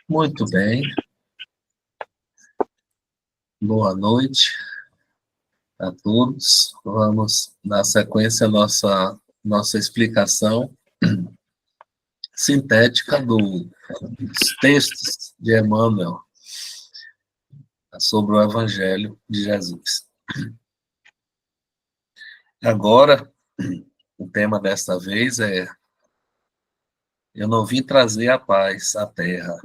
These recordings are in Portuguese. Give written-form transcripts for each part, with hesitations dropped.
Muito bem, boa noite a todos. Vamos dar sequência à nossa explicação sintética dos textos de Emmanuel sobre o Evangelho de Jesus. Agora, o tema desta vez é: eu não vim trazer a paz à terra,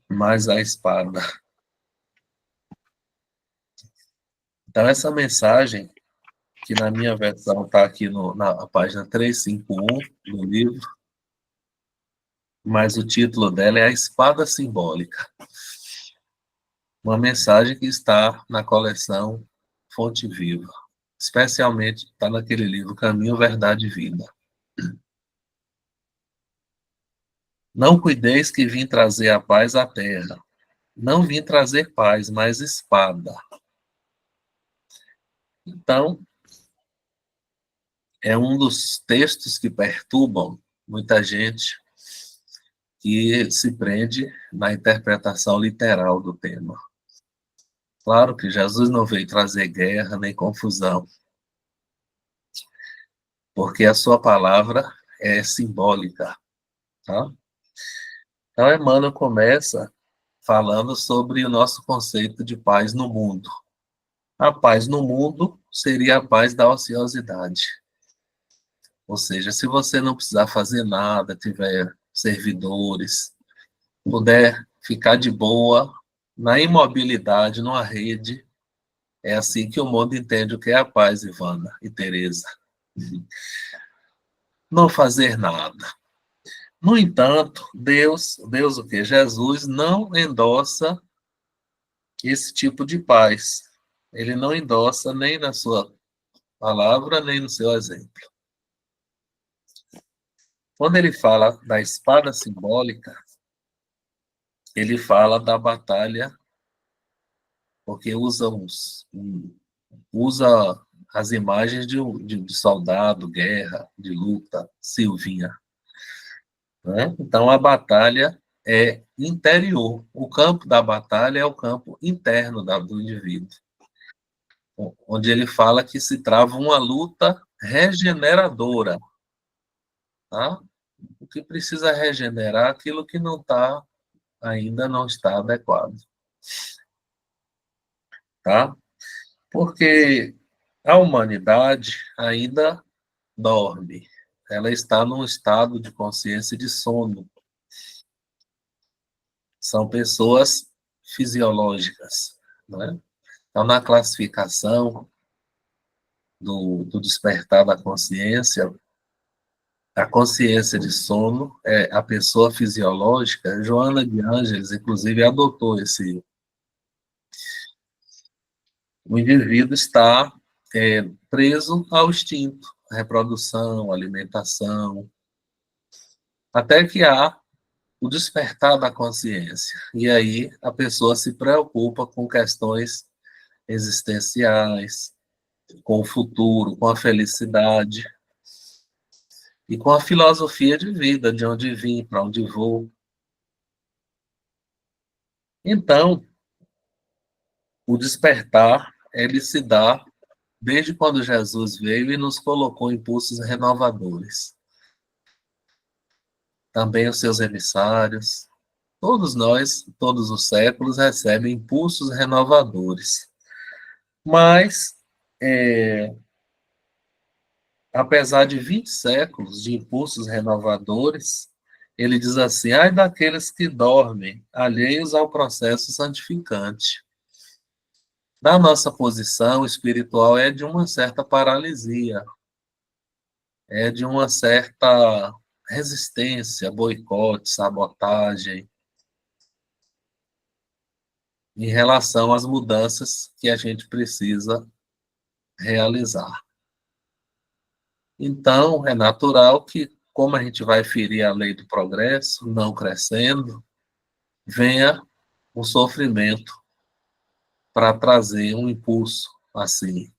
mas a espada. Então, essa mensagem, que na minha versão está aqui na página 351 do livro, mas o título dela é A Espada Simbólica. Uma mensagem que está na coleção Fonte Viva. Especialmente está naquele livro Caminho, Verdade e Vida. Não cuideis que vim trazer a paz à terra. Não vim trazer paz, mas espada. Então, é um dos textos que perturbam muita gente que se prende na interpretação literal do tema. Claro que Jesus não veio trazer guerra nem confusão, porque a sua palavra é simbólica, tá? Então, Emmanuel começa falando sobre o nosso conceito de paz no mundo. A paz no mundo seria a paz da ociosidade. Ou seja, se você não precisar fazer nada, tiver servidores, puder ficar de boa, na imobilidade, numa rede, é assim que o mundo entende o que é a paz, Ivana e Tereza. Não fazer nada. No entanto, Deus o quê? Jesus não endossa esse tipo de paz. Ele não endossa nem na sua palavra, nem no seu exemplo. Quando ele fala da espada simbólica, ele fala da batalha, porque usa as imagens de soldado, guerra, de luta, Silvinha. Né? Então, a batalha é interior. O campo da batalha é o campo interno do indivíduo, onde ele fala que se trava uma luta regeneradora. Tá? O que precisa regenerar aquilo que ainda não está adequado. Tá? Porque a humanidade ainda dorme. Ela está num estado de consciência de sono. São pessoas fisiológicas. Né? Então, na classificação do despertar da consciência, a consciência de sono é a pessoa fisiológica. Joana de Ângeles, inclusive, adotou esse. O indivíduo está preso ao instinto, reprodução, alimentação, até que há o despertar da consciência. E aí a pessoa se preocupa com questões existenciais, com o futuro, com a felicidade e com a filosofia de vida, de onde vim, para onde vou. Então, o despertar, ele se dá desde quando Jesus veio e nos colocou impulsos renovadores. Também os seus emissários, todos nós, todos os séculos, recebem impulsos renovadores. Mas, apesar de 20 séculos de impulsos renovadores, ele diz assim: ai daqueles que dormem, alheios ao processo santificante. Na nossa posição espiritual é de uma certa paralisia, é de uma certa resistência, boicote, sabotagem, em relação às mudanças que a gente precisa realizar. Então, é natural que, como a gente vai ferir a lei do progresso, não crescendo, venha o sofrimento para trazer um impulso assim,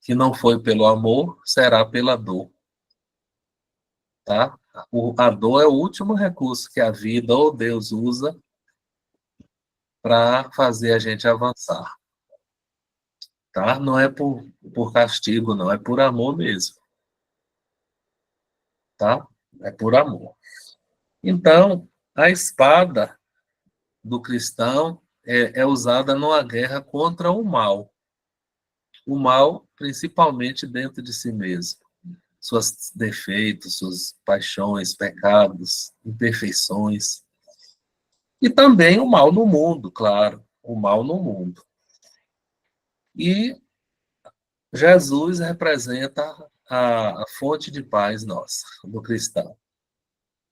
que não foi pelo amor, será pela dor. tá? A dor é o último recurso que a vida ou Deus usa para fazer a gente avançar, tá? Não é por castigo, não, é por amor mesmo, tá? É por amor. Então, a espada do cristão é usada numa guerra contra o mal principalmente dentro de si mesmo, seus defeitos, suas paixões, pecados, imperfeições, e também o mal no mundo, claro, o mal no mundo. E Jesus representa a fonte de paz nossa, do cristão.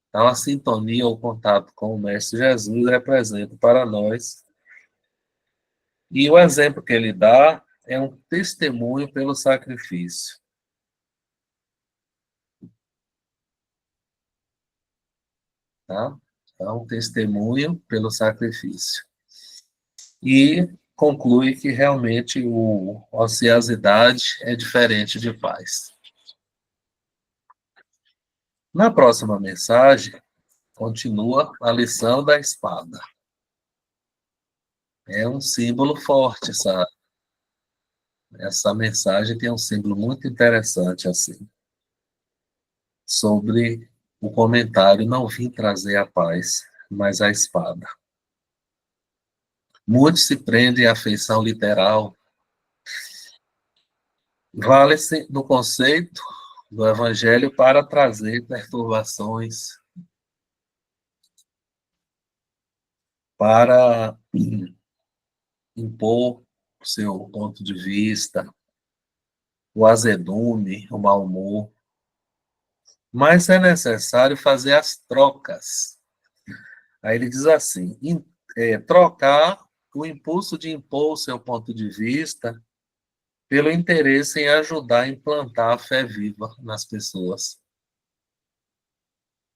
Então, a sintonia, o contato com o Mestre Jesus representa para nós. E o exemplo que ele dá é um testemunho pelo sacrifício. Tá? É um testemunho pelo sacrifício. E conclui que realmente o ociosidade é diferente de paz. Na próxima mensagem, continua a lição da espada. É um símbolo forte, essa mensagem tem um símbolo muito interessante, assim, sobre o comentário não vim trazer a paz, mas a espada. Muitos se prendem à afeição literal, vale-se do conceito do evangelho para trazer perturbações, para impor o seu ponto de vista, o azedume, o mau humor. Mas é necessário fazer as trocas. Aí ele diz assim: trocar o impulso de impor o seu ponto de vista pelo interesse em ajudar a implantar a fé viva nas pessoas.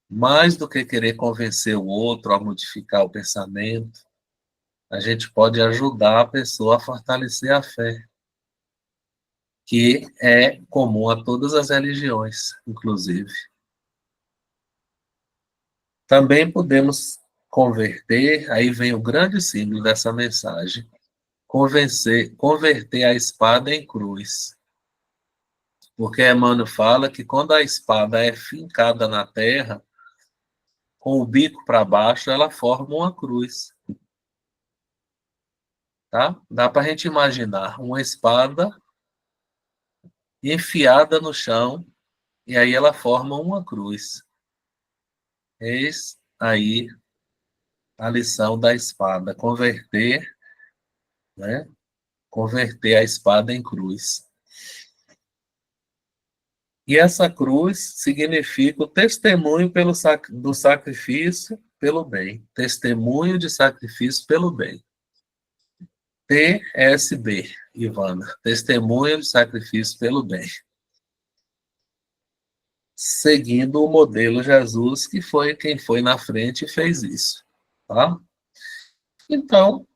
Mais do que querer convencer o outro a modificar o pensamento, a gente pode ajudar a pessoa a fortalecer a fé, que é comum a todas as religiões, inclusive. Também podemos converter, aí vem o grande símbolo dessa mensagem, converter a espada em cruz. Porque Emmanuel fala que quando a espada é fincada na terra, com o bico para baixo, ela forma uma cruz. Tá? Dá para a gente imaginar uma espada enfiada no chão e aí ela forma uma cruz. Eis aí a lição da espada, né? Converter a espada em cruz. E essa cruz significa o testemunho do sacrifício pelo bem. Testemunho de sacrifício pelo bem. TSB, Ivana. Testemunho de sacrifício pelo bem. Seguindo o modelo Jesus, que foi quem foi na frente e fez isso. Tá? Então,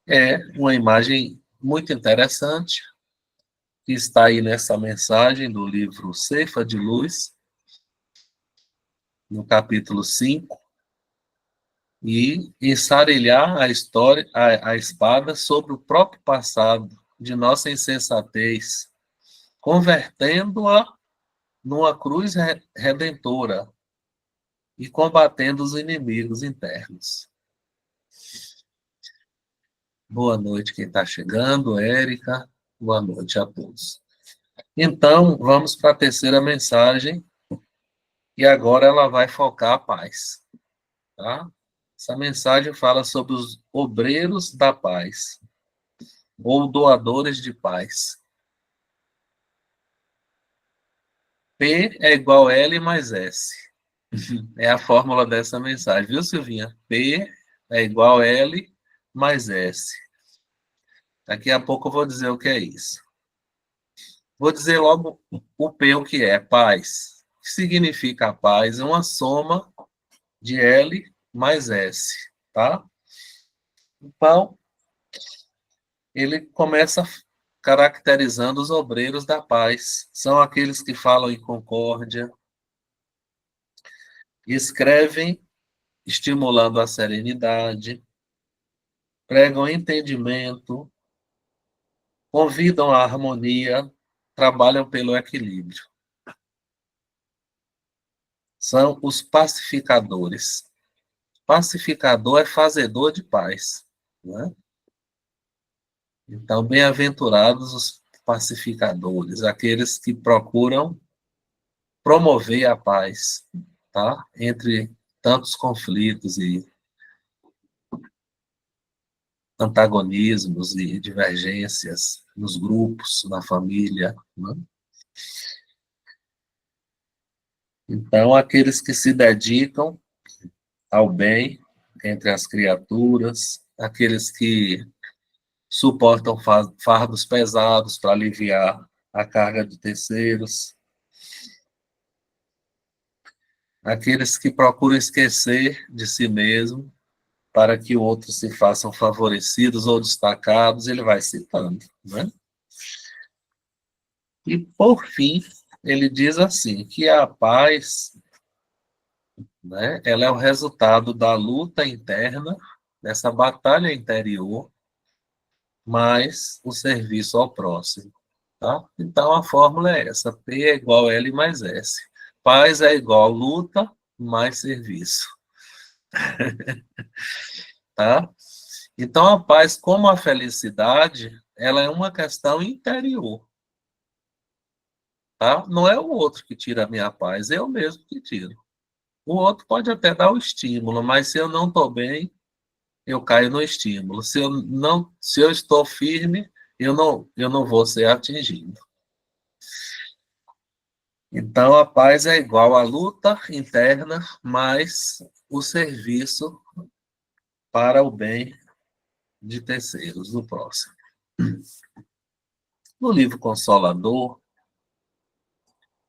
é uma imagem muito interessante, que está aí nessa mensagem do livro Ceifa de Luz, no capítulo 5, e ensarilhar a história, a espada sobre o próprio passado de nossa insensatez, convertendo-a numa cruz redentora e combatendo os inimigos internos. Boa noite quem está chegando, Érica. Boa noite a todos. Então, vamos para a terceira mensagem, e agora ela vai focar a paz. Tá? Essa mensagem fala sobre os obreiros da paz, ou doadores de paz. P é igual a L mais S. É a fórmula dessa mensagem, viu, Silvinha? P é igual a L mais S. Daqui a pouco eu vou dizer o que é isso. Vou dizer logo o P, o que é paz. O que significa a paz? É uma soma de L mais S, tá? Então, ele começa caracterizando os obreiros da paz. São aqueles que falam em concórdia, Escrevem estimulando a serenidade, pregam entendimento, convidam à harmonia, trabalham pelo equilíbrio. São os pacificadores. Pacificador é fazedor de paz, né? Então, bem-aventurados os pacificadores, aqueles que procuram promover a paz, tá? Entre tantos conflitos e antagonismos e divergências nos grupos, na família, né? Então, aqueles que se dedicam ao bem entre as criaturas, aqueles que suportam fardos pesados para aliviar a carga de terceiros, aqueles que procuram esquecer de si mesmo para que outros se façam favorecidos ou destacados, ele vai citando, né? E, por fim, ele diz assim, que a paz, né, ela é o resultado da luta interna, dessa batalha interior, mais o serviço ao próximo. Tá? Então, a fórmula é essa, P é igual a L mais S. Paz é igual a luta mais serviço. Tá? Então, a paz, como a felicidade, ela é uma questão interior. Tá? Não é o outro que tira a minha paz, é eu mesmo que tiro. O outro pode até dar o estímulo, mas se eu não estou bem, eu caio no estímulo. Se eu estou firme, eu não vou ser atingido. Então, a paz é igual à luta interna mais o serviço para o bem de terceiros, do próximo. No livro Consolador,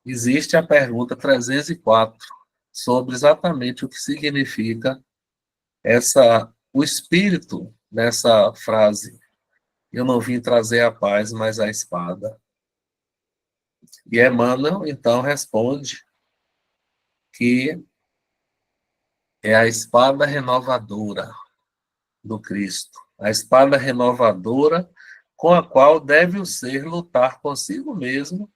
existe a pergunta 304 sobre exatamente o que significa o espírito dessa frase. Eu não vim trazer a paz, mas a espada. E Emmanuel, então, responde que é a espada renovadora do Cristo. A espada renovadora com a qual deve o ser lutar consigo mesmo,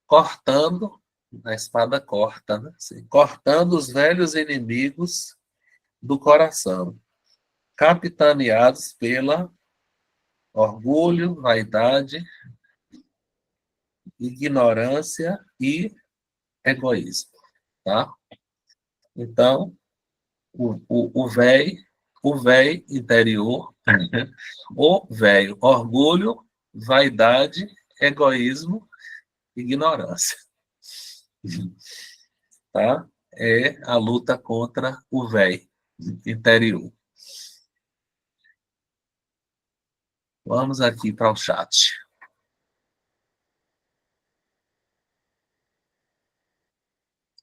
cortando, a espada corta, né? Assim, cortando os velhos inimigos do coração, capitaneados pela orgulho, vaidade, ignorância e egoísmo, tá? Então, o velho, o velho interior, o velho orgulho, vaidade, egoísmo, ignorância, tá? É a luta contra o velho interior. Vamos aqui para o chat.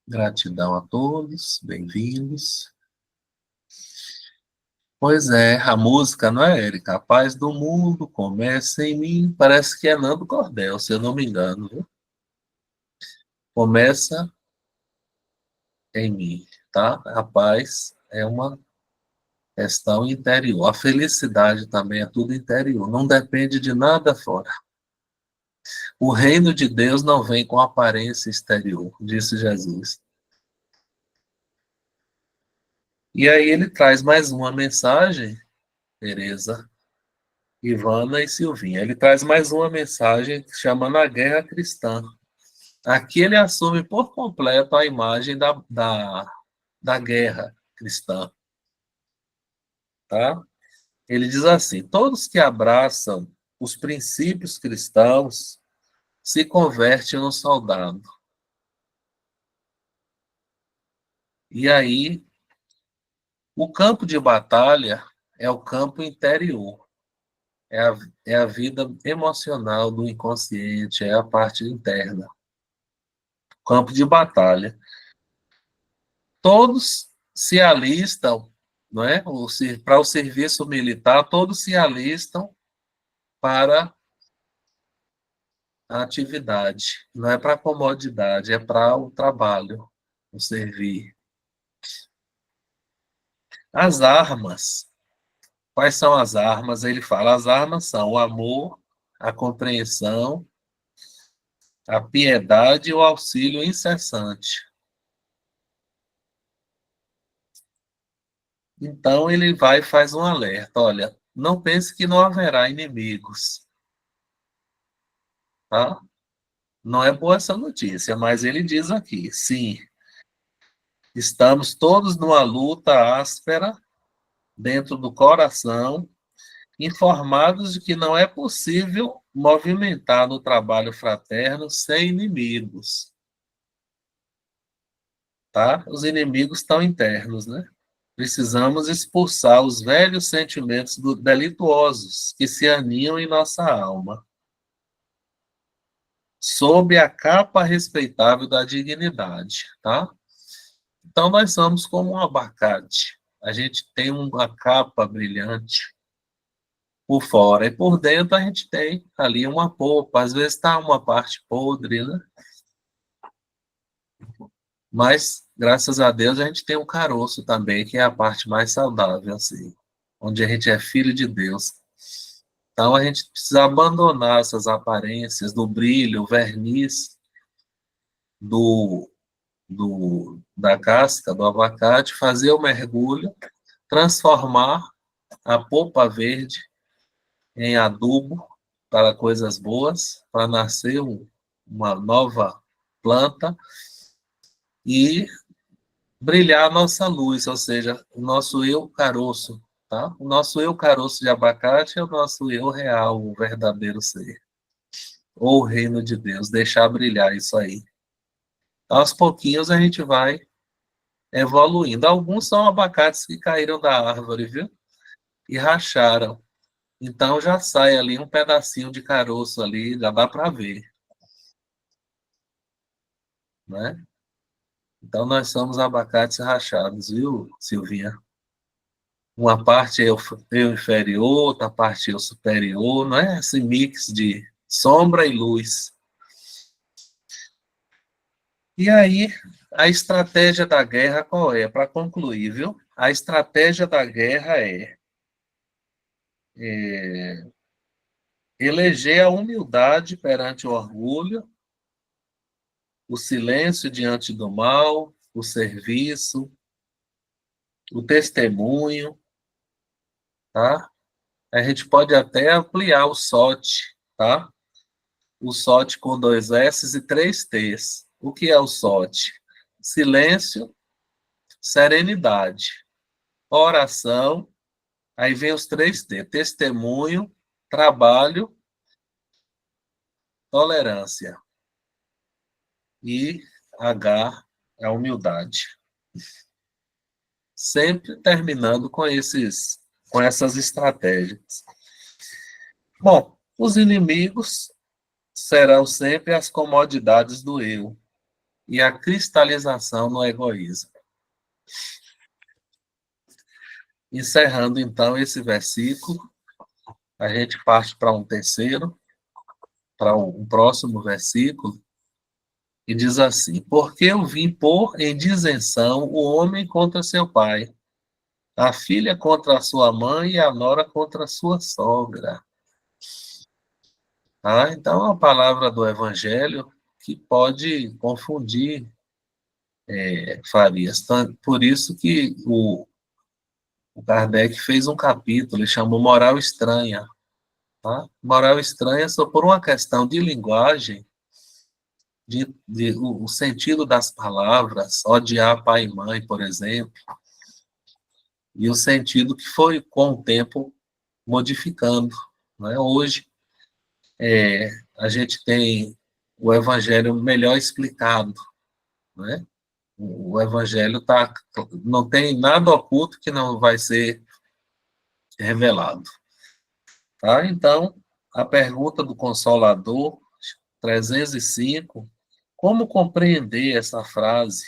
Gratidão a todos, bem-vindos. Pois é, a música, não é, Érica? A paz do mundo começa em mim. Parece que é Nando Cordel, se eu não me engano, viu? Começa em mim, tá? A paz é uma questão interior. A felicidade também é tudo interior, não depende de nada fora. O reino de Deus não vem com aparência exterior, disse Jesus. E aí ele traz mais uma mensagem, Teresa, Ivana e Silvinha. Ele traz mais uma mensagem chamando a guerra cristã. Aqui ele assume por completo a imagem da guerra cristã. Tá? Ele diz assim: todos que abraçam os princípios cristãos se convertem no soldado. E aí, o campo de batalha é o campo interior, é a vida emocional do inconsciente, é a parte interna. Campo de batalha. Todos se alistam, não é? Para o serviço militar, todos se alistam para a atividade. Não é para a comodidade, é para o trabalho. o servir. As armas. Quais são as armas? Ele fala, as armas são o amor, a compreensão, a piedade e o auxílio incessante. Então ele vai e faz um alerta, olha, não pense que não haverá inimigos, tá? Não é boa essa notícia, mas ele diz aqui, sim, estamos todos numa luta áspera dentro do coração, informados de que não é possível movimentar no trabalho fraterno sem inimigos, tá? Os inimigos estão internos, né? Precisamos expulsar os velhos sentimentos delituosos que se aninham em nossa alma, sob a capa respeitável da dignidade, tá? Então nós somos como um abacate. A gente tem uma capa brilhante por fora e por dentro a gente tem ali uma polpa. Às vezes está uma parte podre, né? Mas graças a Deus a gente tem um caroço também, que é a parte mais saudável, assim, onde a gente é filho de Deus. Então a gente precisa abandonar essas aparências do brilho, o verniz do, da casca do abacate, fazer o mergulho, transformar a polpa verde em adubo para coisas boas, para nascer uma nova planta e brilhar a nossa luz, ou seja, o nosso eu caroço, tá? O nosso eu caroço de abacate é o nosso eu real, o verdadeiro ser, ou o reino de Deus, deixar brilhar isso aí. Aos pouquinhos a gente vai evoluindo. Alguns são abacates que caíram da árvore, viu? E racharam. Então já sai ali um pedacinho de caroço ali, já dá para ver, né? Então nós somos abacates rachados, viu, Silvinha? Uma parte é eu inferior, outra parte eu superior, não é esse mix de sombra e luz. E aí, a estratégia da guerra qual é? Para concluir, viu? A estratégia da guerra é eleger a humildade perante o orgulho, o silêncio diante do mal, o serviço, o testemunho, tá? A gente pode até ampliar o SOT, tá? O SOT com 2 S e 3 T's. O que é o SOT? Silêncio, serenidade, oração, aí vem os 3 T, testemunho, trabalho, tolerância. E H é a humildade. Sempre terminando com essas estratégias. Bom, os inimigos serão sempre as comodidades do eu e a cristalização no egoísmo. Encerrando, então, esse versículo, a gente parte para um terceiro, para um próximo versículo, e diz assim: Porque eu vim pôr em disenção o homem contra seu pai, a filha contra a sua mãe e a nora contra a sua sogra. Ah, então, a palavra do evangelho que pode confundir Farias. Por isso que o Kardec fez um capítulo, ele chamou Moral Estranha. Tá? Moral estranha só por uma questão de linguagem, o sentido das palavras, odiar pai e mãe, por exemplo, e o sentido que foi, com o tempo, modificando. Né? Hoje, a gente tem o evangelho melhor explicado. Né? O evangelho não tem nada oculto que não vai ser revelado. Tá? Então, a pergunta do Consolador, 305, como compreender essa frase?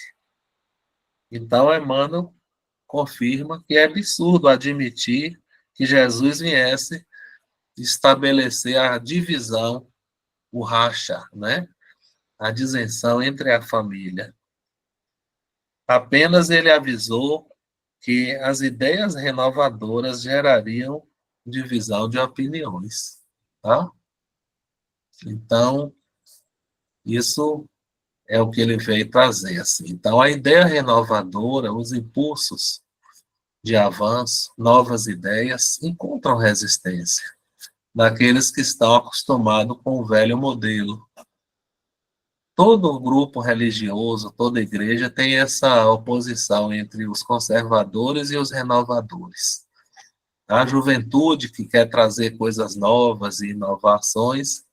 Então, Emmanuel confirma que é absurdo admitir que Jesus viesse estabelecer a divisão, o racha, né? A disenção entre a família. Apenas ele avisou que as ideias renovadoras gerariam divisão de opiniões, tá? Então, isso é o que ele veio trazer, assim. Então, a ideia renovadora, os impulsos de avanço, novas ideias, encontram resistência naqueles que estão acostumados com o velho modelo. Todo grupo religioso, toda igreja tem essa oposição entre os conservadores e os renovadores. A juventude que quer trazer coisas novas e inovações,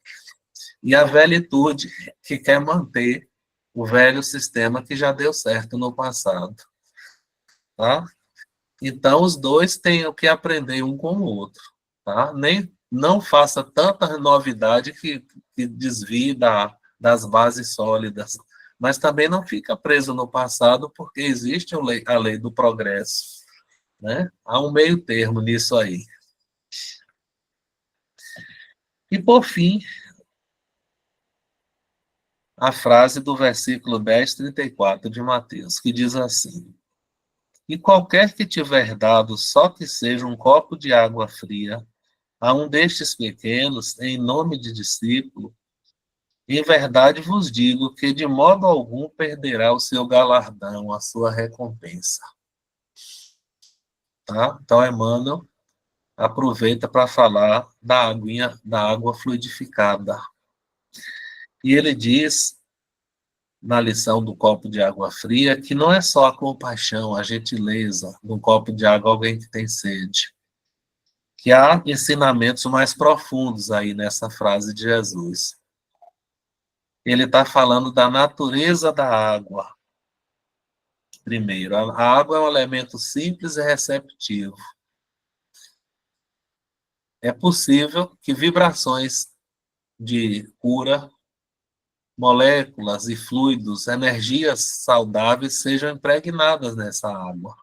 e a velhitude que quer manter o velho sistema que já deu certo no passado. Tá? Então, os dois têm o que aprender um com o outro. Tá? Não faça tanta novidade que desvie das bases sólidas, mas também não fica preso no passado, porque existe a lei do progresso. Né? Há um meio termo nisso aí. E, por fim, a frase do versículo 10:34 de Mateus, que diz assim: E qualquer que tiver dado só que seja um copo de água fria a um destes pequenos, em nome de discípulo, em verdade vos digo que de modo algum perderá o seu galardão, a sua recompensa. Tá? Então, Emmanuel aproveita para falar da aguinha, da água fluidificada. E ele diz, na lição do copo de água fria, que não é só a compaixão, a gentileza de um copo de água, alguém que tem sede. Que há ensinamentos mais profundos aí nessa frase de Jesus. Ele está falando da natureza da água. Primeiro, a água é um elemento simples e receptivo. É possível que vibrações de cura, moléculas e fluidos, energias saudáveis sejam impregnadas nessa água.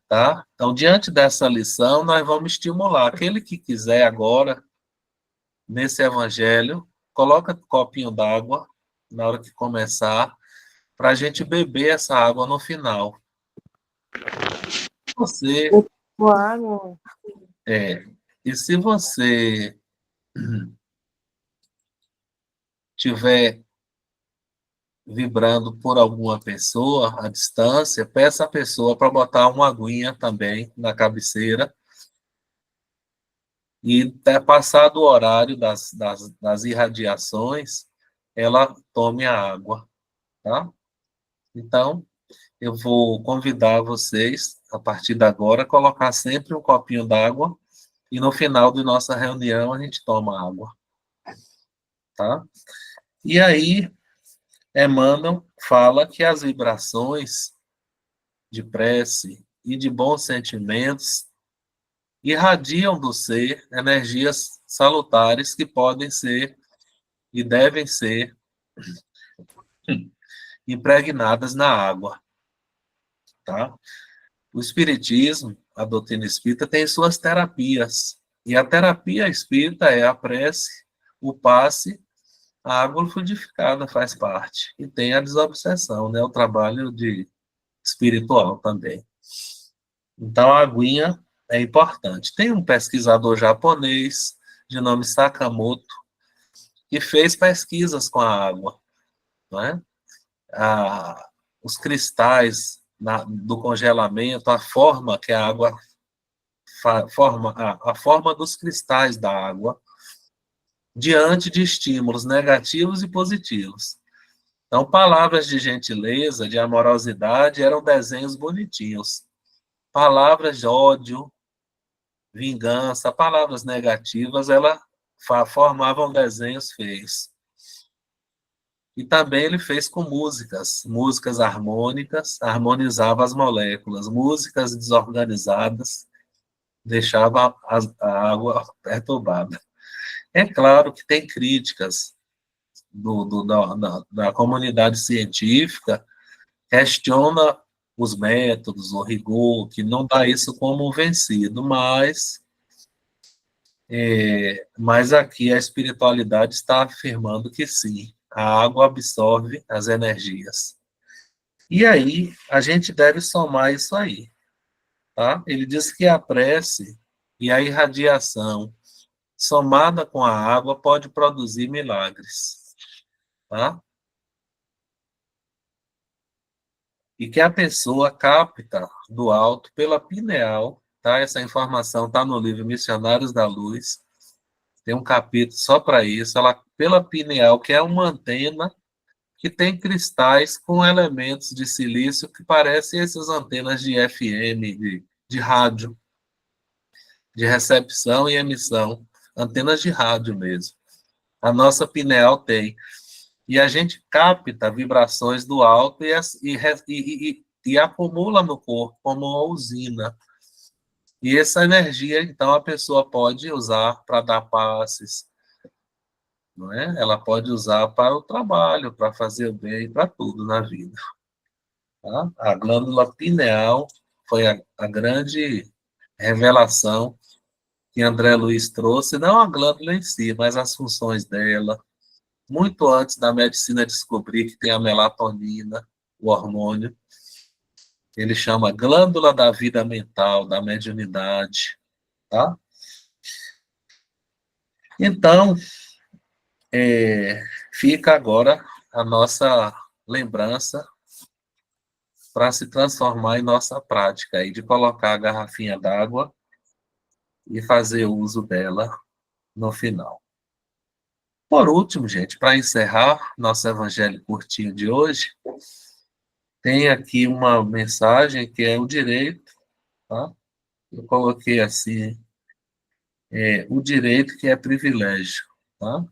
Tá? Então, diante dessa lição, nós vamos estimular aquele que quiser agora, nesse evangelho, coloca um copinho d'água na hora que começar, para a gente beber essa água no final. Você Claro. e se você tiver vibrando por alguma pessoa à distância, peça a pessoa para botar uma aguinha também na cabeceira e até passado o horário das irradiações, ela tome a água, tá? Então, eu vou convidar vocês, a partir de agora, a colocar sempre um copinho d'água e no final de nossa reunião a gente toma água, tá? E aí, Emmanuel fala que as vibrações de prece e de bons sentimentos irradiam do ser energias salutares que podem ser e devem ser impregnadas na água, tá? O espiritismo, a doutrina espírita, tem suas terapias, e a terapia espírita é a prece, o passe, a água fluidificada faz parte, e tem a desobsessão, né, o trabalho de espiritual também. Então, a aguinha é importante. Tem um pesquisador japonês, de nome Sakamoto, que fez pesquisas com a água. Né? Os cristais do congelamento, a forma que a água forma, a forma dos cristais da água diante de estímulos negativos e positivos. Então, palavras de gentileza, de amorosidade, eram desenhos bonitinhos. Palavras de ódio, vingança, palavras negativas, ela formavam desenhos feios. E também ele fez com músicas harmônicas, harmonizava as moléculas, músicas desorganizadas, deixava a água perturbada. É claro que tem críticas da comunidade científica, questiona os métodos, o rigor, que não dá isso como vencido, mas aqui a espiritualidade está afirmando que sim, a água absorve as energias. E aí, a gente deve somar isso aí, tá? Ele diz que a prece e a irradiação, somada com a água, pode produzir milagres, tá? E que a pessoa capta do alto pela pineal, tá? Essa informação está no livro Missionários da Luz, tem um capítulo só para isso, ela pela pineal, que é uma antena que tem cristais com elementos de silício que parecem essas antenas de FM, de rádio, de recepção e emissão, antenas de rádio mesmo. A nossa pineal tem. E a gente capta vibrações do alto e acumula no corpo como uma usina. E essa energia, então, a pessoa pode usar para dar passes, não é? Ela pode usar para o trabalho, para fazer o bem, para tudo na vida. Tá? A glândula pineal foi a grande revelação que André Luiz trouxe, não a glândula em si, mas as funções dela, muito antes da medicina descobrir que tem a melatonina, o hormônio, ele chama glândula da vida mental, da mediunidade, tá? Então, fica agora a nossa lembrança para se transformar em nossa prática aí de colocar a garrafinha d'água e fazer uso dela no final. Por último, gente, para encerrar nosso evangelho curtinho de hoje, tem aqui uma mensagem que é o direito, tá? Eu coloquei assim, o direito que é privilégio, tá?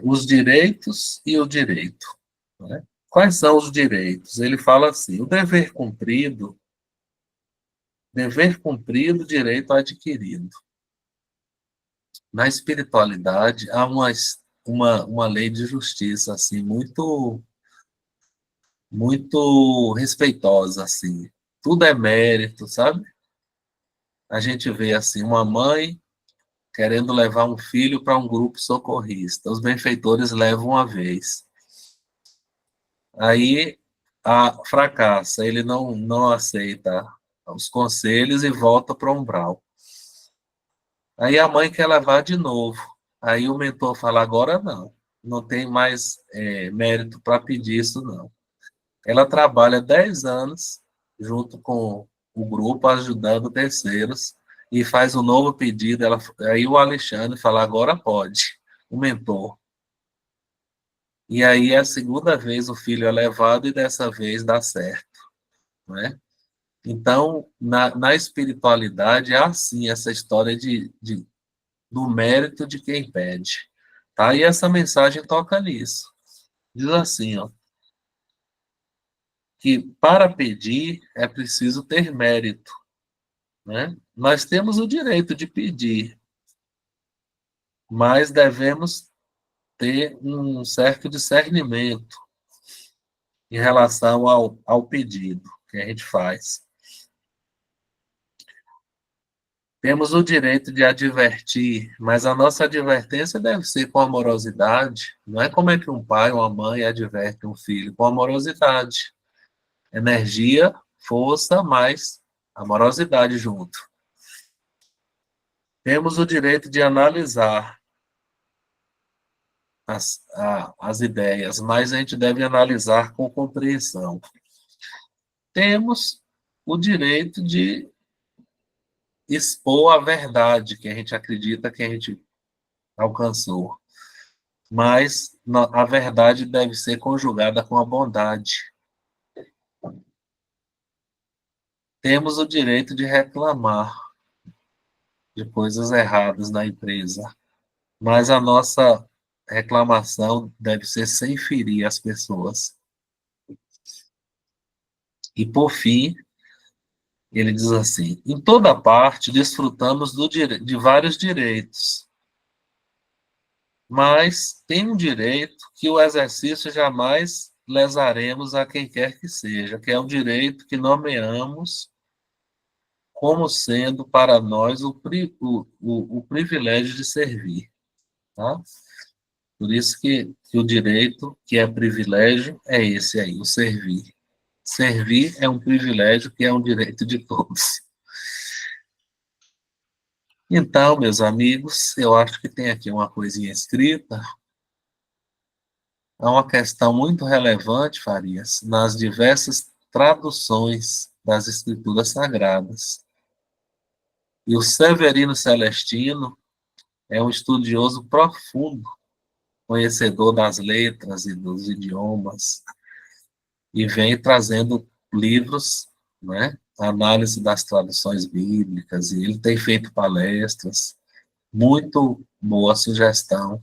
Os direitos e o direito, né? Quais são os direitos? Ele fala assim, o dever cumprido, direito adquirido. Na espiritualidade, há uma lei de justiça, assim, muito respeitosa, assim. Tudo é mérito, sabe? A gente vê, assim, uma mãe querendo levar um filho para um grupo socorrista. Os benfeitores levam uma vez. Aí fracassa, ele não aceita os conselhos e volta para o umbral. Aí a mãe quer levar de novo. Aí o mentor fala, agora não tem mais mérito para pedir isso, não. Ela trabalha 10 anos junto com o grupo, ajudando terceiros, e faz um novo pedido. Aí o Alexandre fala, agora pode, o mentor. E aí é a segunda vez o filho é levado e dessa vez dá certo, né? Então, na espiritualidade, há sim essa história do mérito de quem pede. Tá? E essa mensagem toca nisso. Diz assim, ó, que para pedir é preciso ter mérito, né? Nós temos o direito de pedir, mas devemos ter um certo discernimento em relação ao pedido que a gente faz. Temos o direito de advertir, mas a nossa advertência deve ser com amorosidade. Não é como é que um pai ou uma mãe adverte um filho, com amorosidade. Energia, força, mais amorosidade junto. Temos o direito de analisar as ideias, mas a gente deve analisar com compreensão. Temos o direito de expor a verdade que a gente acredita que a gente alcançou, mas a verdade deve ser conjugada com a bondade. Temos o direito de reclamar de coisas erradas na empresa, mas a nossa reclamação deve ser sem ferir as pessoas. E, por fim, ele diz assim: em toda parte desfrutamos de vários direitos, mas tem um direito que o exercício jamais lesaremos a quem quer que seja, que é o direito que nomeamos como sendo para nós o privilégio de servir. Tá? Por isso que o direito, que é privilégio, é esse aí, o servir. Servir é um privilégio que é um direito de todos. Então, meus amigos, eu acho que tem aqui uma coisinha escrita. Há uma questão muito relevante, Farias, nas diversas traduções das Escrituras Sagradas. E o Severino Celestino é um estudioso profundo, conhecedor das letras e dos idiomas, e vem trazendo livros, né? Análise das traduções bíblicas, e ele tem feito palestras. Muito boa sugestão.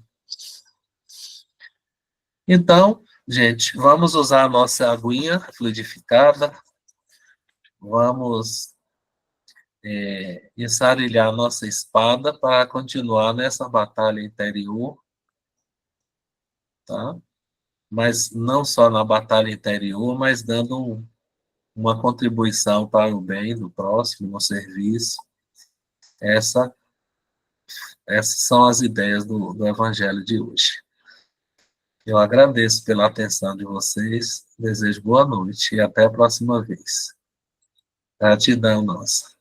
Então, gente, vamos usar a nossa aguinha fluidificada, vamos ensarilhar a nossa espada para continuar nessa batalha interior, tá? Mas não só na batalha interior, mas dando uma contribuição para o bem do próximo, no serviço. Essa, essas são as ideias do Evangelho de hoje. Eu agradeço pela atenção de vocês, desejo boa noite e até a próxima vez. Gratidão nossa.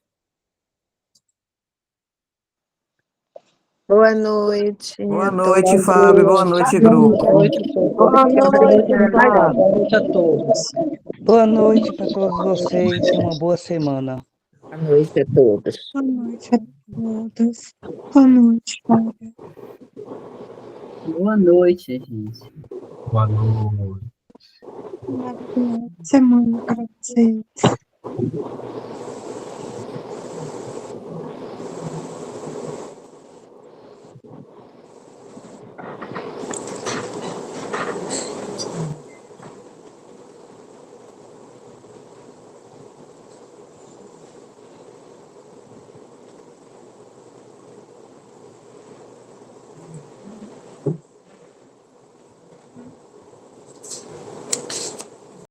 Boa noite. Boa noite, Fábio. Boa noite, grupo. Boa noite, Fábio. Boa noite a todos. Boa noite para todos vocês e uma boa semana. Boa noite a todos. Boa noite a todos. Boa noite, Fábio. Boa noite, gente. Boa noite. Uma boa semana para vocês.